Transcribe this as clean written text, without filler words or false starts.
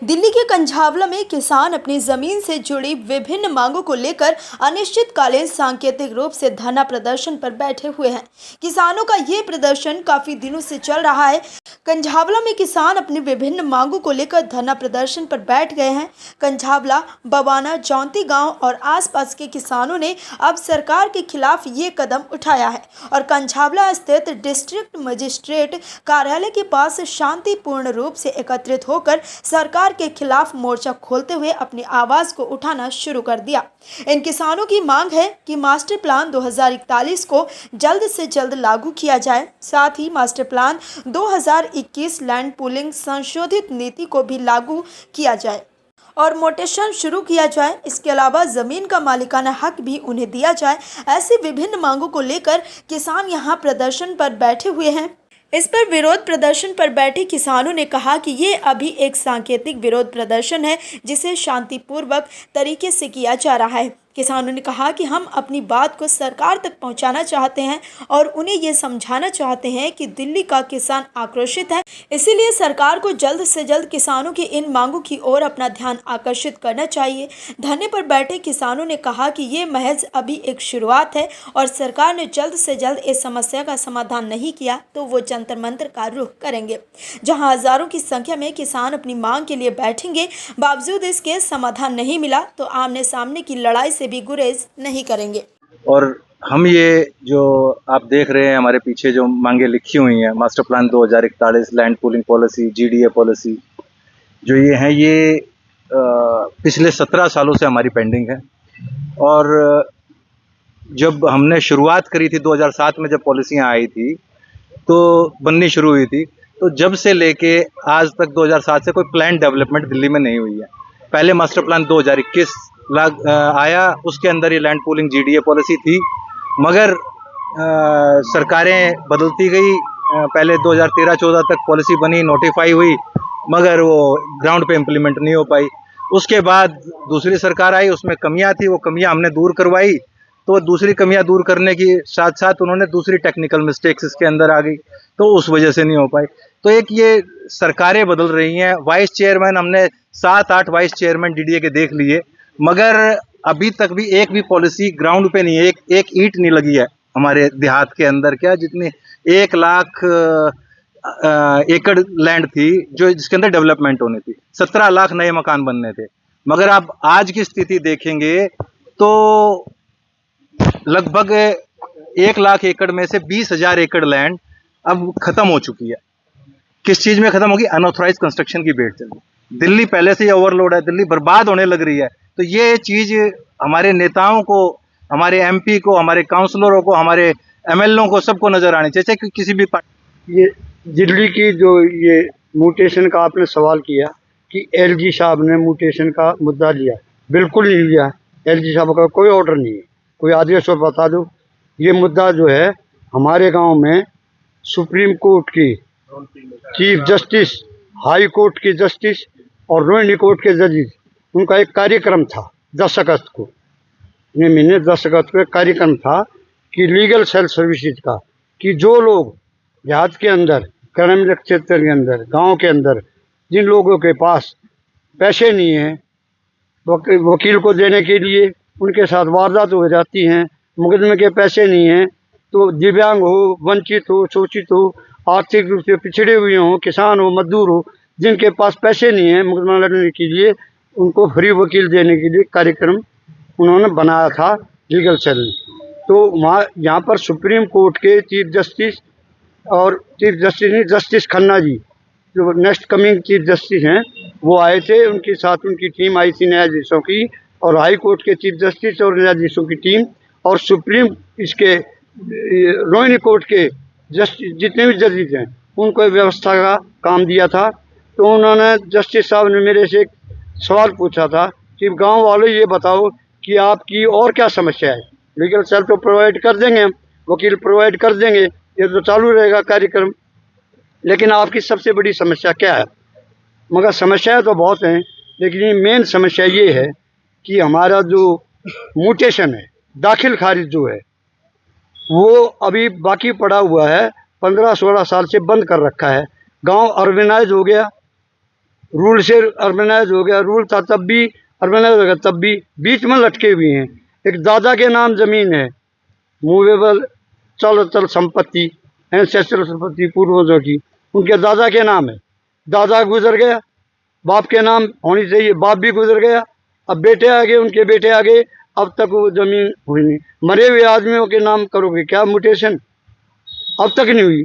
दिल्ली के कंझावला में किसान अपनी जमीन से जुड़ी विभिन्न मांगों को लेकर अनिश्चितकालीन सांकेतिक रूप से धरना प्रदर्शन पर बैठे हुए हैं। किसानों का ये प्रदर्शन काफी दिनों से चल रहा है। कंझावला में किसान अपनी विभिन्न मांगों को लेकर धरना प्रदर्शन पर बैठ गए हैं। कंझावला, बवाना, जौंती गांव और आसपास के किसानों ने अब सरकार के खिलाफ ये कदम उठाया है और कंझावला स्थित डिस्ट्रिक्ट मजिस्ट्रेट कार्यालय के पास शांतिपूर्ण रूप से एकत्रित होकर सरकार के खिलाफ मोर्चा खोलते हुए अपनी आवाज को उठाना शुरू कर दिया। इन किसानों की मांग है कि मास्टर प्लान 2041 को जल्द से जल्द लागू किया जाए, साथ ही मास्टर प्लान 2021 लैंड पूलिंग संशोधित नीति को भी लागू किया जाए और मोटेशन शुरू किया जाए। इसके अलावा जमीन का मालिकाना हक भी उन्हें दिया जाए। ऐसी विभिन्न मांगों को लेकर किसान यहां प्रदर्शन पर बैठे हुए हैं। इस पर विरोध प्रदर्शन पर बैठे किसानों ने कहा कि ये अभी एक सांकेतिक विरोध प्रदर्शन है जिसे शांतिपूर्वक तरीके से किया जा रहा है। किसानों ने कहा कि हम अपनी बात को सरकार तक पहुंचाना चाहते हैं और उन्हें ये समझाना चाहते हैं कि दिल्ली का किसान आक्रोशित है, इसीलिए सरकार को जल्द से जल्द किसानों की इन मांगों की ओर अपना ध्यान आकर्षित करना चाहिए। धरने पर बैठे किसानों ने कहा कि ये महज अभी एक शुरुआत है और सरकार ने जल्द से जल्द इस समस्या का समाधान नहीं किया तो वो जंतर मंतर का रुख करेंगे, जहां हजारों की संख्या में किसान अपनी मांग के लिए बैठेंगे। बावजूद इसके समाधान नहीं मिला तो आमने सामने की लड़ाई से भी गुरेज नहीं करेंगे। और हम ये जो आप देख रहे हैं हमारे पीछे जो मांगे लिखी हुई हैं, master plan 2041, land pooling policy, GDA policy, जो ये हैं ये पिछले 17 सालों से हमारी पेंडिंग है। और जब हमने शुरुआत करी थी 2007 में, जब पॉलिसियाँ आई थी तो बननी शुरू हुई थी, तो जब से लेके आज तक 2007 से कोई प्लान डेवलपमेंट दिल्ली में नहीं हुई है। पहले मास्टर प्लान 2021 आया, उसके अंदर ये लैंड पूलिंग जीडीए पॉलिसी थी, मगर सरकारें बदलती गई। पहले 2013-14 तक पॉलिसी बनी, नोटिफाई हुई, मगर वो ग्राउंड पे इम्प्लीमेंट नहीं हो पाई। उसके बाद दूसरी सरकार आई, उसमें कमियां थी, वो कमियां हमने दूर करवाई। तो दूसरी कमियां दूर करने की साथ साथ उन्होंने दूसरी टेक्निकल मिस्टेक्स इसके अंदर आ गई, तो उस वजह से नहीं हो पाई। तो एक ये सरकारें बदल रही हैं। वाइस चेयरमैन हमने 7-8 वाइस चेयरमैन डीडीए के देख लिए, मगर अभी तक भी एक भी पॉलिसी ग्राउंड पे नहीं है। एक ईंट नहीं लगी है हमारे देहात के अंदर, क्या जितनी 1 लाख एकड़ लैंड थी जो जिसके अंदर डेवलपमेंट होनी थी, 17 लाख नए मकान बनने थे। मगर आप आज की स्थिति देखेंगे तो लगभग 1 लाख एकड़ में से 20,000 एकड़ लैंड अब खत्म हो चुकी है। किस चीज में खत्म होगी? अनऑथराइज कंस्ट्रक्शन की भेंट चली। दिल्ली पहले से ही ओवरलोड है, दिल्ली बर्बाद होने लग रही है। तो ये चीज हमारे नेताओं को, हमारे एमपी को, हमारे काउंसलरों को, हमारे एमएलओ को, सबको नजर आनी चाहिए कि किसी भी ये दिल्ली की जो ये म्यूटेशन का आपने सवाल किया कि एलजी साहब ने म्यूटेशन का मुद्दा लिया, बिल्कुल नहीं लिया। एलजी साहब का कोई ऑर्डर नहीं है, कोई आदेश और बता दो। ये मुद्दा जो है हमारे गांव में सुप्रीम कोर्ट की चीफ जस्टिस, हाई कोर्ट की जस्टिस और रोहिणी कोर्ट के जजेस, उनका एक कार्यक्रम था 10 अगस्त को, महीने 10 अगस्त को एक कार्यक्रम था कि लीगल सेल्फ सर्विसेज का, कि जो लोग देहात के अंदर, ग्रामीण क्षेत्र के अंदर, गांव के अंदर जिन लोगों के पास पैसे नहीं हैं वकील को देने के लिए, उनके साथ वारदात हो जाती हैं, मुकदमे के पैसे नहीं हैं, तो दिव्यांग हो, वंचित हो, शोषित हो, आर्थिक रूप से पिछड़े हुए हों, किसान हो, मजदूर हो, जिनके पास पैसे नहीं हैं मुकदमा लड़ने के लिए, उनको फ्री वकील देने के लिए कार्यक्रम उन्होंने बनाया था लीगल सेल। तो वहाँ यहाँ पर सुप्रीम कोर्ट के चीफ जस्टिस और चीफ जस्टिस नहीं, जस्टिस खन्ना जी जो नेक्स्ट कमिंग चीफ जस्टिस हैं, वो आए थे। उनके साथ उनकी टीम आई थी न्यायाधीशों की, और हाई कोर्ट के चीफ जस्टिस और न्यायाधीशों की टीम, और सुप्रीम इसके रोहिणी कोर्ट के जस्टिस जितने भी जजेस हैं उनको व्यवस्था का काम दिया था। तो उन्होंने, जस्टिस साहब ने मेरे से एक सवाल पूछा था कि गांव वालों ये बताओ कि आपकी और क्या समस्या है। लीगल सेल तो प्रोवाइड कर देंगे, वकील प्रोवाइड कर देंगे, ये तो चालू रहेगा कार्यक्रम, लेकिन आपकी सबसे बड़ी समस्या क्या है? मगर समस्याएं तो बहुत हैं, लेकिन ये मेन समस्या ये है कि हमारा जो म्यूटेशन है, दाखिल खारिज जो है, वो अभी बाकी पड़ा हुआ है। 15-16 साल से बंद कर रखा है। गांव अर्बनाइज हो गया, रूल से अर्बनाइज हो गया, रूल था तब भी, अर्बनाइज हो गया तब भी, बीच में लटके हुए हैं। एक दादा के नाम जमीन है, मूवेबल चल चल संपत्ति, एंसेस्ट्रल संपत्ति पूर्वजों की, उनके दादा के नाम है। दादा गुजर गया, बाप के नाम होनी चाहिए, बाप भी गुजर गया, अब बेटे आ गए, उनके बेटे आ गए, अब तक वो जमीन हुई नहीं। मरे हुए आदमियों के नाम करोगे क्या म्यूटेशन? अब तक नहीं हुई।